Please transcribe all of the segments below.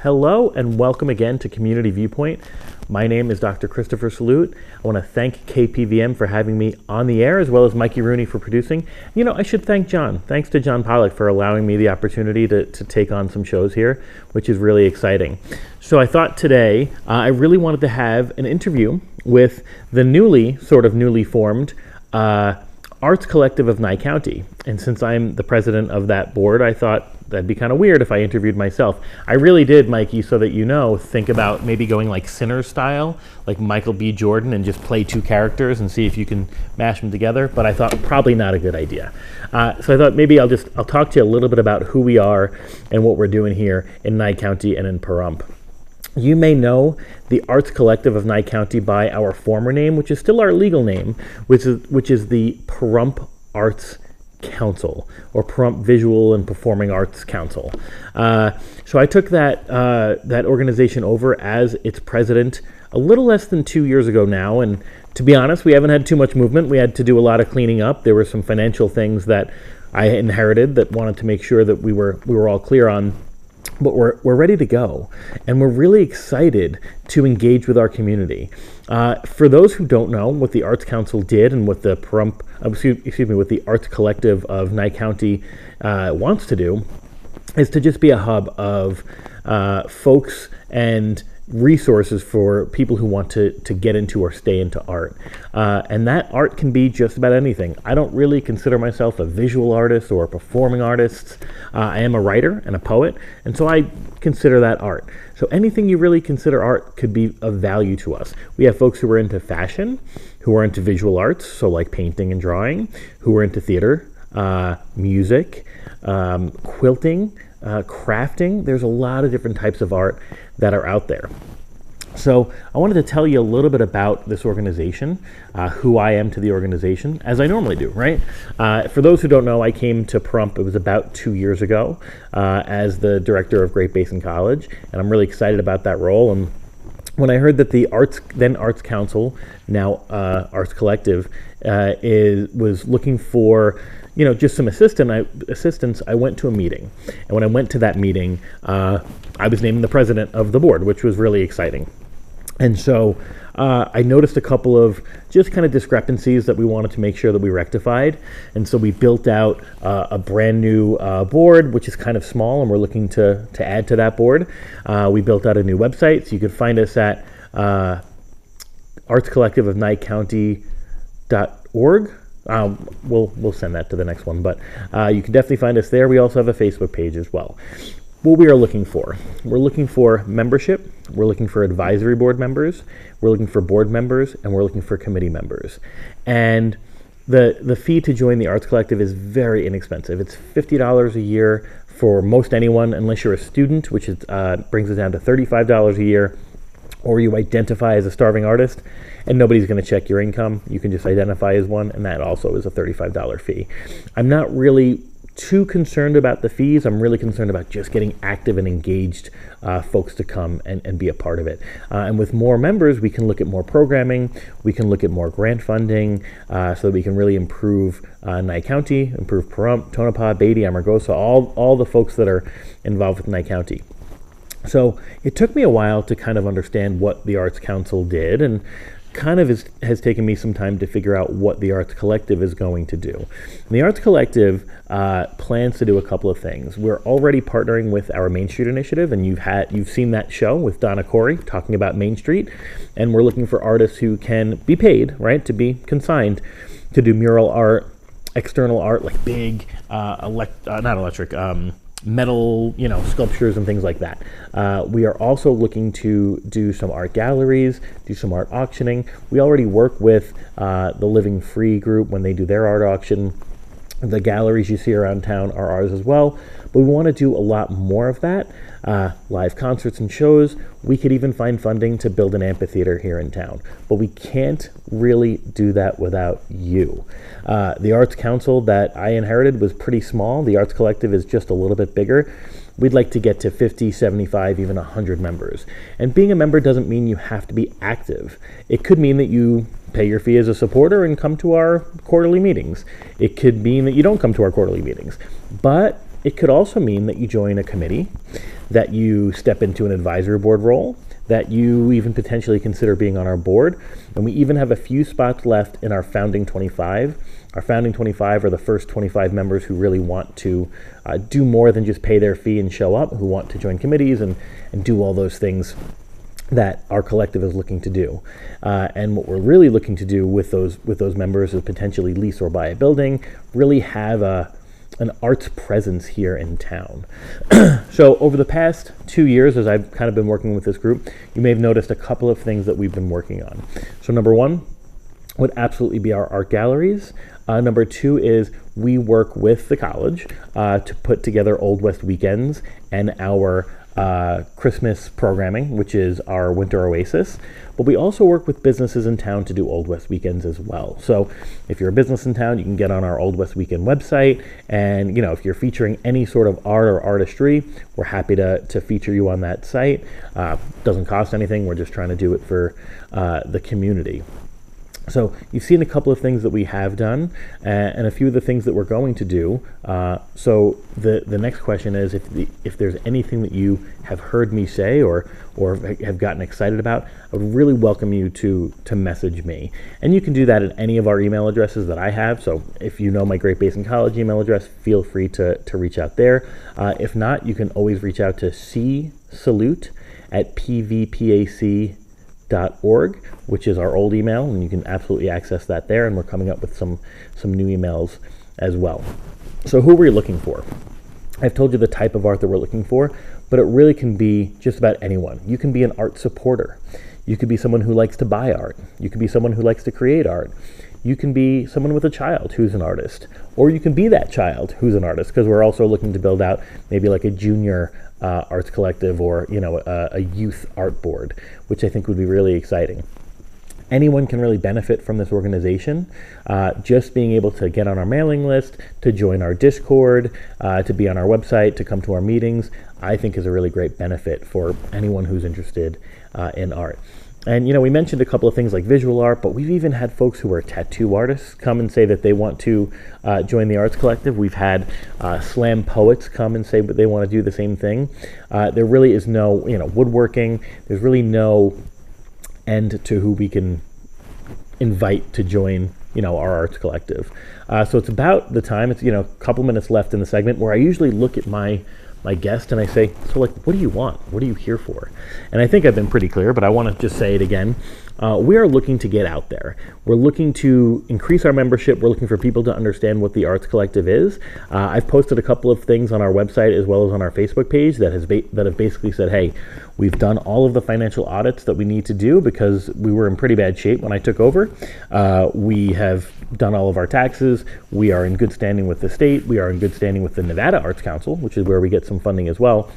Hello and welcome again to Community Viewpoint. My name is Dr. Christopher Salute. I want to thank KPVM for having me on the air, as well as Mikey Rooney for producing. You know, I should thank John. Thanks to John Pollock for allowing me the opportunity to take on some shows here, which is really exciting. So I thought today I really wanted to have an interview with the newly formed Arts Collective of Nye County. And since I'm the president of that board, I thought that'd be kind of weird if I interviewed myself. I really did, Mikey, so that you know, think about maybe going like Sinner style, like Michael B. Jordan, and just play two characters and see if you can mash them together. But I thought probably not a good idea. So I thought maybe I'll talk to you a little bit about who we are and what we're doing here in Nye County and in Pahrump. You may know the Arts Collective of Nye County by our former name, which is still our legal name, which is the Pahrump Arts Council, or Pahrump Visual and Performing Arts Council. So I took that organization over as its president a little less than 2 years ago now, and to be honest, we haven't had too much movement. We had to do a lot of cleaning up. There were some financial things that I inherited that wanted to make sure that we were all clear on. But we're ready to go, and we're really excited to engage with our community. For those who don't know what the Arts Council did and what the what the Arts Collective of Nye County wants to do, is to just be a hub of folks and resources for people who want to get into or stay into art. And that art can be just about anything. I don't really consider myself a visual artist or a performing artist. I am a writer and a poet, and so I consider that art. So anything you really consider art could be of value to us. We have folks who are into fashion, who are into visual arts, so like painting and drawing, who are into theater, music, quilting, crafting. There's a lot of different types of art that are out there. So I wanted to tell you a little bit about this organization, who I am to the organization, as I normally do, right? For those who don't know, I came to Pahrump, it was about 2 years ago, as the director of Great Basin College, and I'm really excited about that role. And when I heard that the Arts Council, now Arts Collective, was looking for just some assistance, I went to a meeting. And when I went to that meeting, I was named the president of the board, which was really exciting. And so I noticed a couple of just kind of discrepancies that we wanted to make sure that we rectified. And so we built out a brand new board, which is kind of small, and we're looking to add to that board. We built out a new website, so you could find us at artscollectiveofnyecounty.org. We'll send that to the next one, but you can definitely find us there. We also have a Facebook page as well. What we are looking for, we're looking for membership, we're looking for advisory board members, we're looking for board members, and we're looking for committee members. And the fee to join the Arts Collective is very inexpensive. It's $50 a year for most anyone, unless you're a student, which brings it down to $35 a year, or you identify as a starving artist, and nobody's going to check your income. You can just identify as one, and that also is a $35 fee. I'm not really too concerned about the fees. I'm really concerned about just getting active and engaged folks to come and be a part of it. And with more members, we can look at more programming, we can look at more grant funding, so that we can really improve Nye County, improve Pahrump, Tonopah, Beatty, Amargosa, all the folks that are involved with Nye County. So it took me a while to kind of understand what the Arts Council did, and kind of has taken me some time to figure out what the Arts Collective is going to do. And the Arts Collective plans to do a couple of things. We're already partnering with our Main Street initiative, and you've seen that show with Donna Corey talking about Main Street, and we're looking for artists who can be paid, right, to be consigned to do mural art, external art, like big metal, sculptures and things like that. We are also looking to do some art galleries, do some art auctioning. We already work with the Living Free group when they do their art auction. The galleries you see around town are ours as well, but we want to do a lot more of that. Live concerts and shows. We could even find funding to build an amphitheater here in town, but we can't really do that without you. The Arts Council that I inherited was pretty small. The Arts Collective is just a little bit bigger. We'd like to get to 50, 75, even 100 members. And being a member doesn't mean you have to be active. It could mean that you pay your fee as a supporter and come to our quarterly meetings. It could mean that you don't come to our quarterly meetings. But It could also mean that you join a committee, that you step into an advisory board role, that you even potentially consider being on our board. And we even have a few spots left in our Founding 25. Our Founding 25 are the first 25 members who really want to do more than just pay their fee and show up, who want to join committees and do all those things that our collective is looking to do. And what we're really looking to do with those members is potentially lease or buy a building, really have an arts presence here in town. So over the past 2 years, as I've kind of been working with this group, you may have noticed a couple of things that we've been working on. So number one would absolutely be our art galleries. Number two is we work with the college to put together Old West weekends and our Christmas programming, which is our Winter Oasis. But we also work with businesses in town to do Old West weekends as well. So if you're a business in town, you can get on our Old West Weekend website, and if you're featuring any sort of art or artistry, we're happy to feature you on that site. Doesn't cost anything. We're just trying to do it for the community. So you've seen a couple of things that we have done and a few of the things that we're going to do. So the next question is if there's anything that you have heard me say or have gotten excited about, I would really welcome you to message me. And you can do that at any of our email addresses that I have. So if you know my Great Basin College email address, feel free to reach out there. If not, you can always reach out to csalute@pvpac.org, which is our old email, and you can absolutely access that there, and we're coming up with some new emails as well. So who are we looking for? I've told you the type of art that we're looking for, but it really can be just about anyone. You can be an art supporter. You could be someone who likes to buy art. You could be someone who likes to create art. You can be someone with a child who's an artist, or you can be that child who's an artist, because we're also looking to build out maybe like a junior arts collective or a youth art board, which I think would be really exciting. Anyone can really benefit from this organization. Just being able to get on our mailing list, to join our Discord, to be on our website, to come to our meetings, I think is a really great benefit for anyone who's interested in art. And we mentioned a couple of things like visual art, but we've even had folks who are tattoo artists come and say that they want to join the Arts Collective. We've had slam poets come and say that they want to do the same thing. There really is no, woodworking. There's really no end to who we can invite to join, our Arts Collective. So it's about the time. It's a couple minutes left in the segment where I usually look at my guest and I say, so what do you want? What are you here for? And I think I've been pretty clear, but I want to just say it again. We are looking to get out there. We're looking to increase our membership. We're looking for people to understand what the Arts Collective is. I've posted a couple of things on our website as well as on our Facebook page that have basically said, hey, we've done all of the financial audits that we need to do because we were in pretty bad shape when I took over. We have done all of our taxes. We are in good standing with the state. We are in good standing with the Nevada Arts Council, which is where we get some funding as well.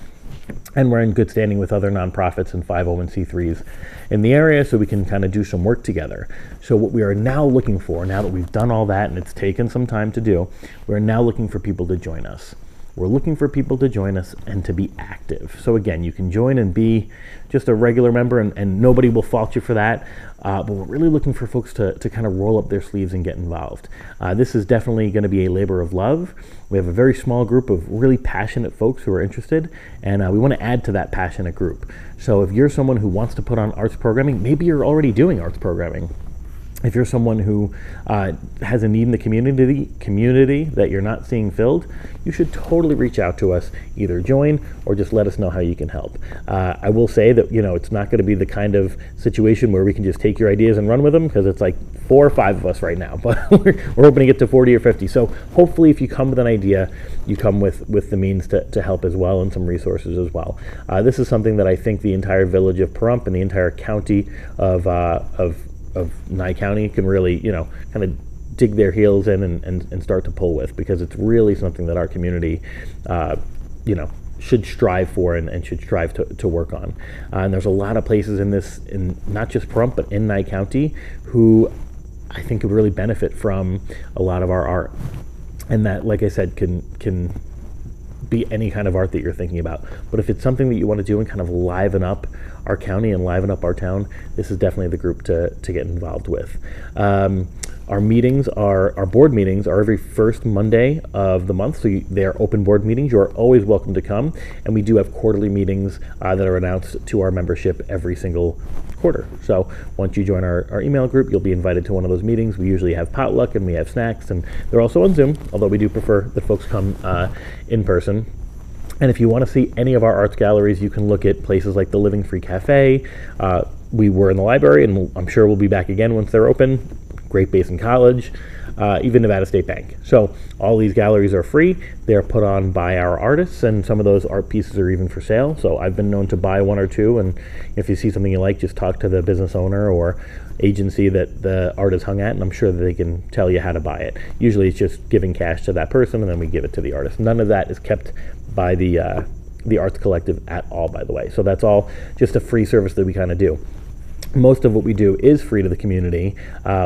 And we're in good standing with other nonprofits and 501c3s in the area, so we can kind of do some work together. So what we are now looking for, now that we've done all that and it's taken some time to do, we're now looking for people to join us. We're looking for people to join us and to be active. So again, you can join and be just a regular member and nobody will fault you for that. But we're really looking for folks to kind of roll up their sleeves and get involved. This is definitely going to be a labor of love. We have a very small group of really passionate folks who are interested, and we want to add to that passionate group. So if you're someone who wants to put on arts programming, maybe you're already doing arts programming. If you're someone who has a need in the community that you're not seeing filled, you should totally reach out to us, either join or just let us know how you can help. I will say that it's not going to be the kind of situation where we can just take your ideas and run with them, because it's like 4 or 5 of us right now, but we're hoping to get to 40 or 50. So hopefully if you come with an idea, you come with the means to help as well, and some resources as well. This is something that I think the entire village of Pahrump and the entire county of Nye County can really, kind of dig their heels in and start to pull with, because it's really something that our community, should strive for and should strive to work on. And there's a lot of places in not just Pahrump, but in Nye County, who I think could really benefit from a lot of our art. And that, like I said, can be any kind of art that you're thinking about. But if it's something that you want to do and kind of liven up our county and liven up our town, this is definitely the group to get involved with. Our meetings our board meetings are every first Monday of the month, so they're open board meetings. You are always welcome to come, and we do have quarterly meetings that are announced to our membership every single quarter. So once you join our email group, you'll be invited to one of those meetings. We usually have potluck and we have snacks, and they're also on Zoom, although we do prefer that folks come in person. And if you want to see any of our arts galleries, you can look at places like the Living Free Cafe. We were in the library, and I'm sure we'll be back again once they're open. Great Basin College, even Nevada State Bank. So all these galleries are free. They're put on by our artists, and some of those art pieces are even for sale. So I've been known to buy one or two, and if you see something you like, just talk to the business owner or agency that the art is hung at, and I'm sure that they can tell you how to buy it. Usually it's just giving cash to that person, and then we give it to the artist. None of that is kept by the Arts Collective at all, by the way. So that's all just a free service that we kind of do. Most of what we do is free to the community.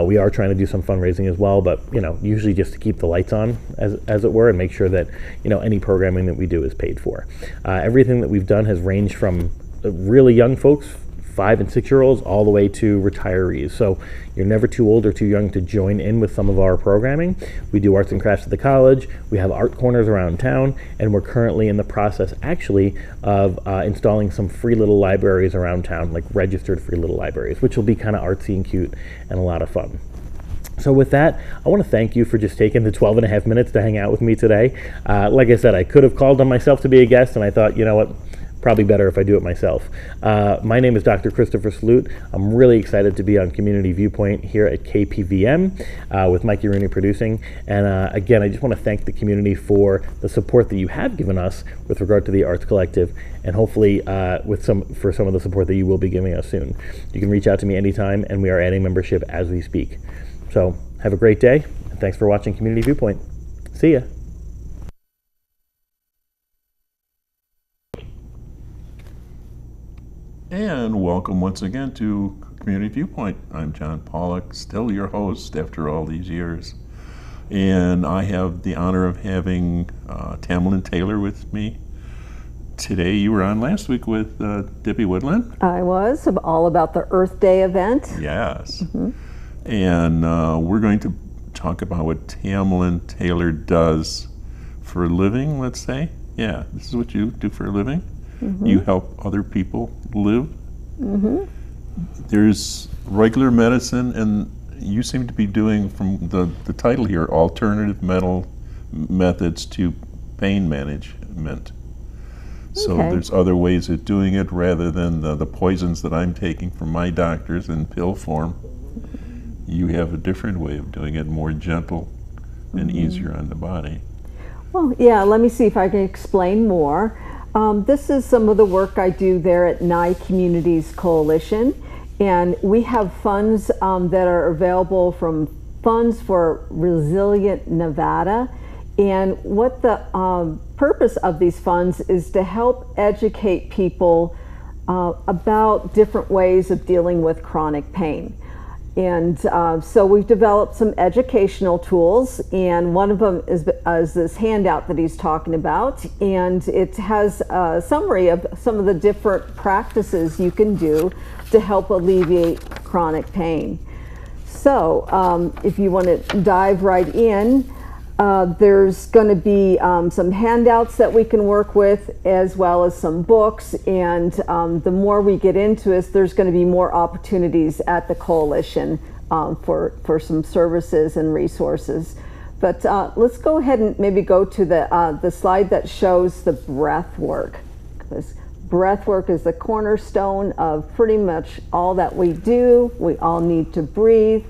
We are trying to do some fundraising as well, but usually just to keep the lights on, as it were, and make sure that any programming that we do is paid for. Everything that we've done has ranged from really young folks, 5 and 6 year olds, all the way to retirees. So you're never too old or too young to join in with some of our programming. We do arts and crafts at the college. We have art corners around town, and we're currently in the process actually of installing some free little libraries around town, like registered free little libraries, which will be kind of artsy and cute and a lot of fun. So with that, I want to thank you for just taking the 12 and a half minutes to hang out with me today. Like I said, I could have called on myself to be a guest, and I thought, you know what, probably better if I do it myself. My name is Dr. Christopher Salute. I'm really excited to be on Community Viewpoint here at KPVM with Mikey Rooney producing. And again, I just want to thank the community for the support that you have given us with regard to the Arts Collective, and hopefully for some of the support that you will be giving us soon. You can reach out to me anytime, and we are adding membership as we speak. So have a great day, and thanks for watching Community Viewpoint. See ya. And welcome once again to Community Viewpoint. I'm John Pollock, still your host after all these years. And I have the honor of having Tamlin Taylor with me today. You were on last week with Debbie Woodland. I was, all about the Earth Day event. Yes. Mm-hmm. And we're going to talk about what Tamlin Taylor does for a living, let's say. Yeah, this is what you do for a living. Mm-hmm. You help other people live. Mm-hmm. There's regular medicine, and you seem to be doing, from the title here, alternative methods to pain management. So there's other ways of doing it rather than the poisons that I'm taking from my doctors in pill form. You have a different way of doing it, more gentle and easier on the body. Well, yeah, let me see if I can explain more. This is some of the work I do there at Nye Communities Coalition, and we have funds that are available from Funds for Resilient Nevada. And what the purpose of these funds is to help educate people about different ways of dealing with chronic pain. And so we've developed some educational tools, and one of them is this handout that he's talking about, and it has a summary of some of the different practices you can do to help alleviate chronic pain. So if you want to dive right in, there's going to be some handouts that we can work with, as well as some books, and the more we get into it, there's going to be more opportunities at the coalition for some services and resources. But let's go ahead and maybe go to the slide that shows the breath work. This breath work is the cornerstone of pretty much all that we do. We all need to breathe.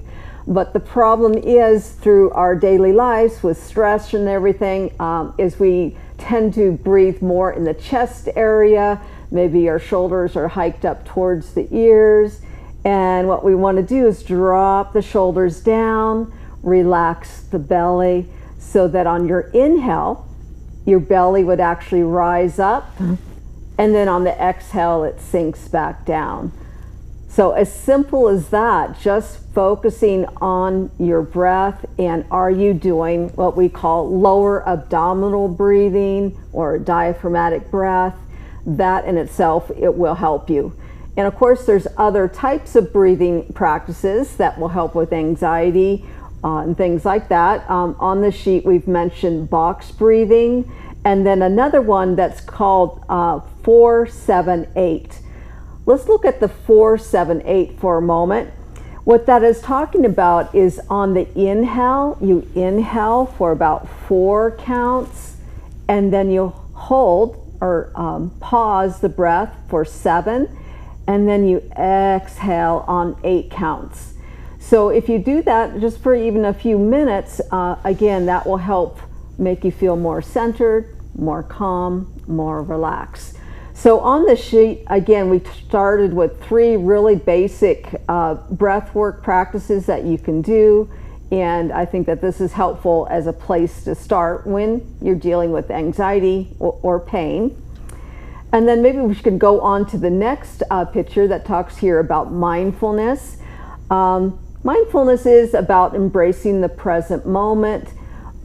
But the problem is, through our daily lives with stress and everything, is we tend to breathe more in the chest area. Maybe our shoulders are hiked up towards the ears. And what we want to do is drop the shoulders down, relax the belly, so that on your inhale, your belly would actually rise up. And then on the exhale, it sinks back down. So as simple as that, just focusing on your breath, and are you doing what we call lower abdominal breathing or diaphragmatic breath, that in itself, it will help you. And of course, there's other types of breathing practices that will help with anxiety and things like that. On the sheet we've mentioned box breathing, and then another one that's called 4-7-8. Let's look at the 4-7-8 for a moment. What that is talking about is on the inhale, you inhale for about 4 counts, and then you hold or pause the breath for 7, and then you exhale on 8 counts. So if you do that just for even a few minutes, again, that will help make you feel more centered, more calm, more relaxed. So on the sheet, again, we started with 3 really basic breath work practices that you can do. And I think that this is helpful as a place to start when you're dealing with anxiety or pain. And then maybe we should go on to the next picture that talks here about mindfulness. Mindfulness is about embracing the present moment,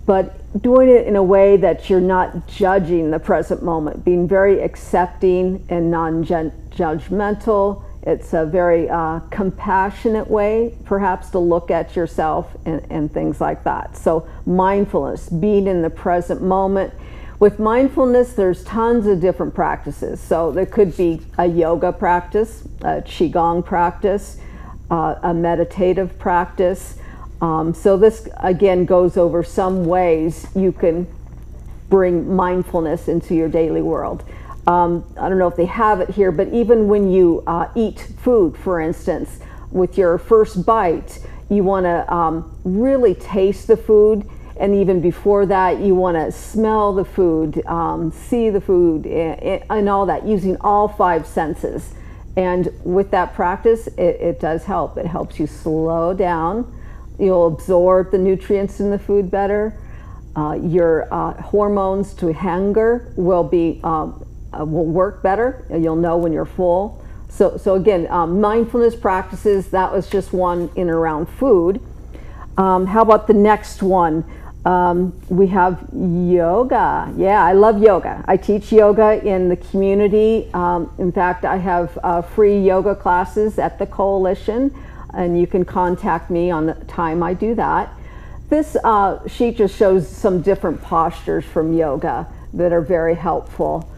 but doing it in a way that you're not judging the present moment, being very accepting and non-judgmental. It's a very compassionate way, perhaps, to look at yourself and things like that. So mindfulness, being in the present moment. With mindfulness, there's tons of different practices. So there could be a yoga practice, a qigong practice, a meditative practice. So this, again, goes over some ways you can bring mindfulness into your daily world. I don't know if they have it here, but even when you eat food, for instance, with your first bite, you want to really taste the food. And even before that, you want to smell the food, see the food, and all that, using all 5 senses. And with that practice, it does help. It helps you slow down. You'll absorb the nutrients in the food better. Your hormones to hunger will work better. You'll know when you're full. So again, mindfulness practices, that was just one in and around food. How about the next one? We have yoga. Yeah, I love yoga. I teach yoga in the community. In fact, I have free yoga classes at the Coalition, and you can contact me on the time I do that. This sheet just shows some different postures from yoga that are very helpful.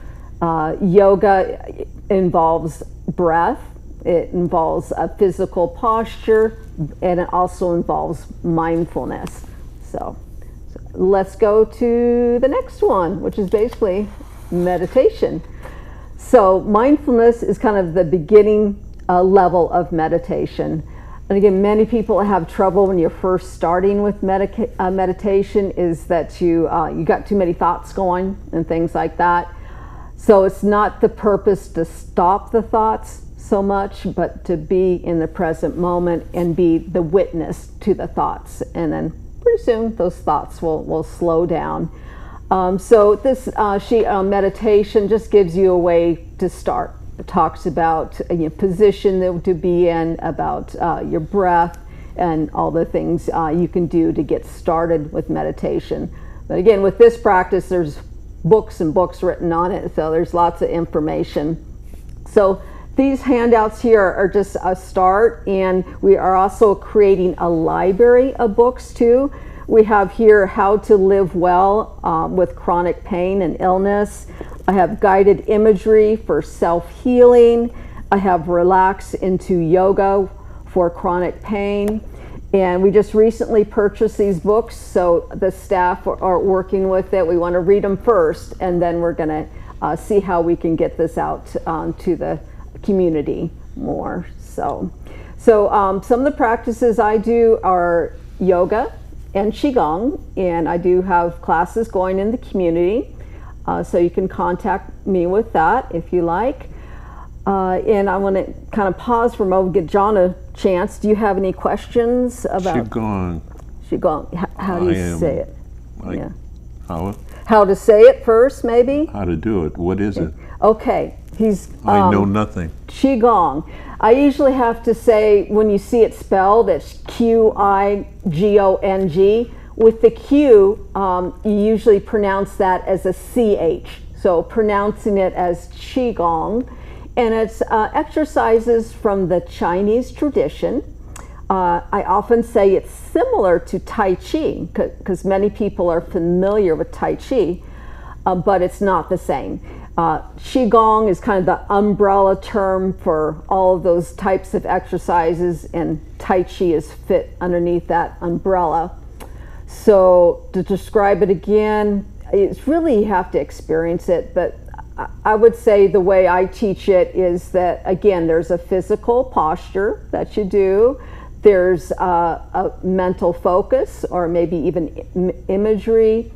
Yoga involves breath, it involves a physical posture, and it also involves mindfulness. So let's go to the next one, which is basically meditation. So mindfulness is kind of the beginning level of meditation. And again, many people have trouble when you're first starting with meditation, is that you got too many thoughts going and things like that. So it's not the purpose to stop the thoughts so much, but to be in the present moment and be the witness to the thoughts. And then pretty soon those thoughts will slow down. So this sheet on meditation just gives you a way to start. It talks about your position to be in, about your breath, and all the things you can do to get started with meditation. But again, with this practice, there's books and books written on it, so there's lots of information. So these handouts here are just a start, and we are also creating a library of books too. We have here How to Live Well with Chronic Pain and Illness. I have guided imagery for self-healing. I have Relax into Yoga for chronic pain. And we just recently purchased these books, so the staff are working with it. We want to read them first, and then we're going to see how we can get this out to the community more. So some of the practices I do are yoga and qigong, and I do have classes going in the community. So you can contact me with that if you like. And I want to kind of pause for a moment, give John a chance. Do you have any questions about Qigong? Qigong. How do you say it? Yeah. How to say it first, maybe? How to do it. What is it? Okay. I know nothing. Qigong. I usually have to say, when you see it spelled, it's Qigong. With the Q, you usually pronounce that as a CH. So pronouncing it as Qigong. And it's exercises from the Chinese tradition. I often say it's similar to Tai Chi, because many people are familiar with Tai Chi, but it's not the same. Qigong is kind of the umbrella term for all of those types of exercises, and Tai Chi is fit underneath that umbrella. So to describe it again, it's really, you have to experience it, but I would say the way I teach it is that, again, there's a physical posture that you do, there's a mental focus, or maybe even imagery,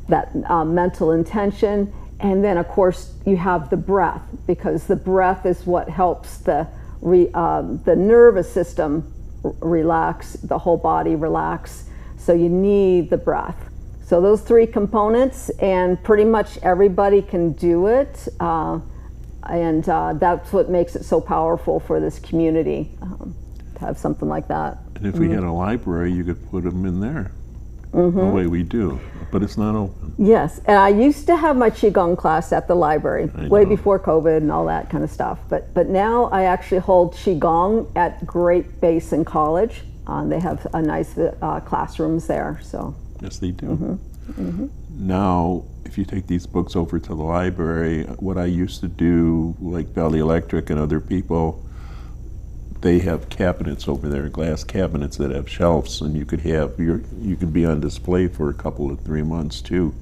that mental intention, and then of course you have the breath, because the breath is what helps the nervous system relax, the whole body relax, so you need the breath. So those three components, and pretty much everybody can do it, and that's what makes it so powerful for this community, to have something like that. And if we had a library, you could put them in there, the way we do, but it's not open. Yes, and I used to have my Qigong class at the library, way before COVID and all that kind of stuff, but now I actually hold Qigong at Great Basin College. They have a nice classrooms there, so. Yes, they do. Now, if you take these books over to the library, what I used to do, like Valley Electric and other people, they have cabinets over there, glass cabinets that have shelves, and you could have you could be on display for a couple of 3 months too,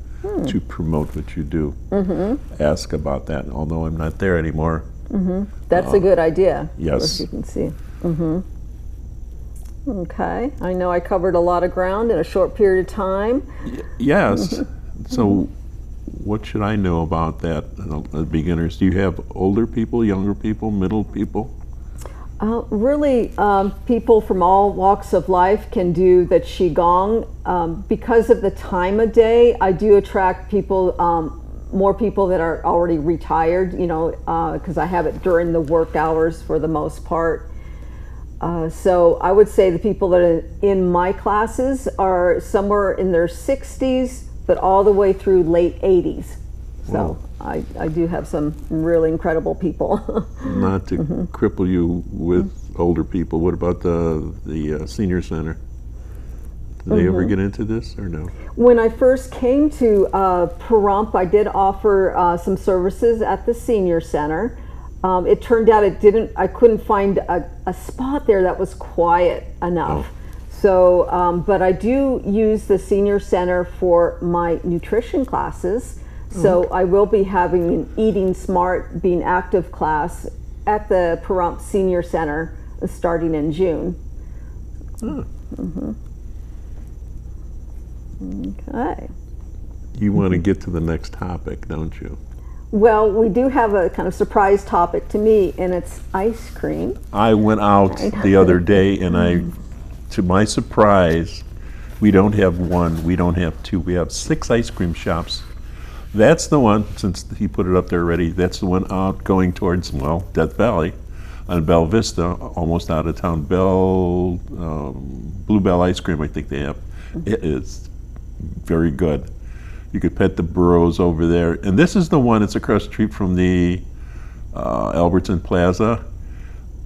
to promote what you do. Ask about that. Although I'm not there anymore. That's a good idea. Yes. As you can see. Okay, I know I covered a lot of ground in a short period of time. Yes. So what should I know about that, beginners? Do you have older people, younger people, middle people? Really, people from all walks of life can do the Qigong. Because of the time of day, I do attract people, more people that are already retired, you know, because I have it during the work hours for the most part. So I would say the people that are in my classes are somewhere in their 60s, but all the way through late 80s. So I do have some really incredible people. Not to cripple you with older people, what about the senior center? Did they ever get into this or no? When I first came to Pahrump, I did offer some services at the senior center. It turned out I couldn't find a spot there that was quiet enough. So, but I do use the senior center for my nutrition classes. So I will be having an Eating Smart, Being Active class at the Pahrump Senior Center starting in June. Okay. You want to get to the next topic, don't you? Well, we do have a kind of surprise topic to me, and it's ice cream. I went out the other day, and to my surprise, we don't have one, we don't have two, we have 6 ice cream shops. That's the one, since he put it up there already, that's the one out going towards, well, Death Valley, on Bella Vista, almost out of town. Bluebell Ice Cream, I think they have. It is very good. You could pet the burros over there. And this is the one that's across the street from the Albertson Plaza.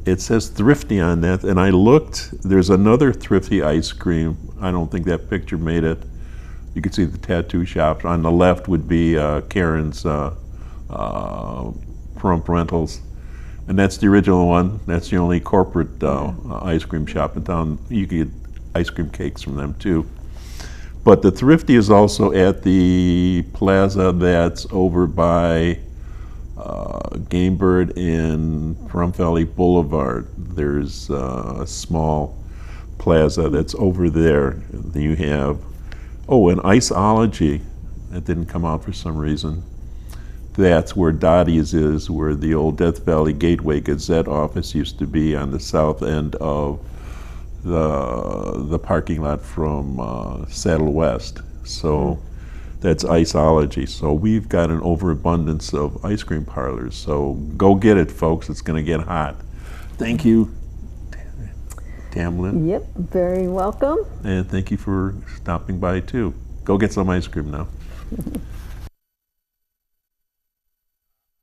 It says Thrifty on that, and I looked, there's another Thrifty ice cream. I don't think that picture made it. You can see the tattoo shop. On the left would be Karen's Pahrump Rentals. And that's the original one. That's the only corporate ice cream shop in town. You can get ice cream cakes from them too. But the Thrifty is also at the plaza that's over by Game Bird and Pahrump Valley Boulevard. There's a small plaza that's over there. Then you have, an Iceology. That didn't come out for some reason. That's where Dottie's is, where the old Death Valley Gateway Gazette office used to be on the south end of the parking lot from Saddle West. So that's Iceology. So we've got an overabundance of ice cream parlors. So go get it, folks. It's going to get hot. Thank you, Tamlin. Yep, very welcome. And thank you for stopping by too. Go get some ice cream now.